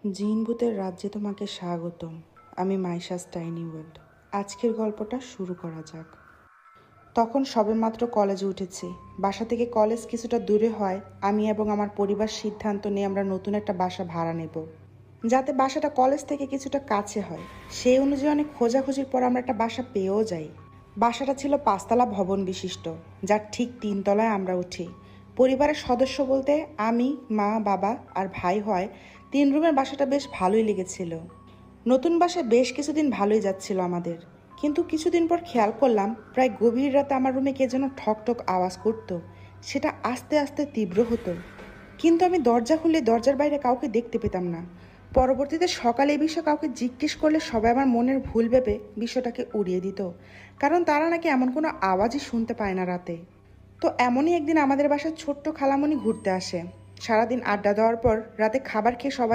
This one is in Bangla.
জিন ভূতের রাজ্যে তোমাকে স্বাগতম। আমি মাইশা স্টাইনিওয়েল্ড। আজকের গল্পটা শুরু করা যাক। তখন সবেমাত্র কলেজে উঠেছি। বাসা থেকে কলেজ কিছুটা দূরে হয়। আমি এবং আমার পরিবার সিদ্ধান্ত নিয়ে আমরা নতুন একটা বাসা ভাড়া নেব, যাতে বাসাটা কলেজ থেকে কিছুটা কাছে হয়। সেই অনুযায়ী অনেক খোঁজাখুঁজির পর আমরা একটা বাসা পেয়েও যাই। বাসাটা ছিল 5 তলা ভবন বিশিষ্ট, যার ঠিক 3 তলায় আমরা উঠি। পরিবারের সদস্য বলতে আমি, মা, বাবা আর ভাই হয়। 3 রুমের বাসাটা বেশ ভালোই লেগেছিল। নতুন বাসায় বেশ কিছুদিন ভালোই যাচ্ছিল আমাদের, কিন্তু কিছুদিন পর খেয়াল করলাম প্রায় গভীর রাতে আমার রুমে কে যেন ঠকঠক আওয়াজ করত। সেটা আস্তে আস্তে তীব্র হতো, কিন্তু আমি দরজা খুলে দরজার বাইরে কাউকে দেখতে পেতাম না। পরবর্তীতে সকালে এই বিষয়ে কাউকে জিজ্ঞেস করলে সবাই আমার মনের ভুল ভেবে বিষয়টাকে উড়িয়ে দিত, কারণ তারা নাকি এমন কোনো আওয়াজই শুনতে পায় না রাতে। তো এমনই একদিন আমাদের বাসায় ছোট্ট খালামণি ঘুরতে আসে। সারাদিন আড্ডা দেওয়ার পর রাতে খাবার খেয়ে সবাই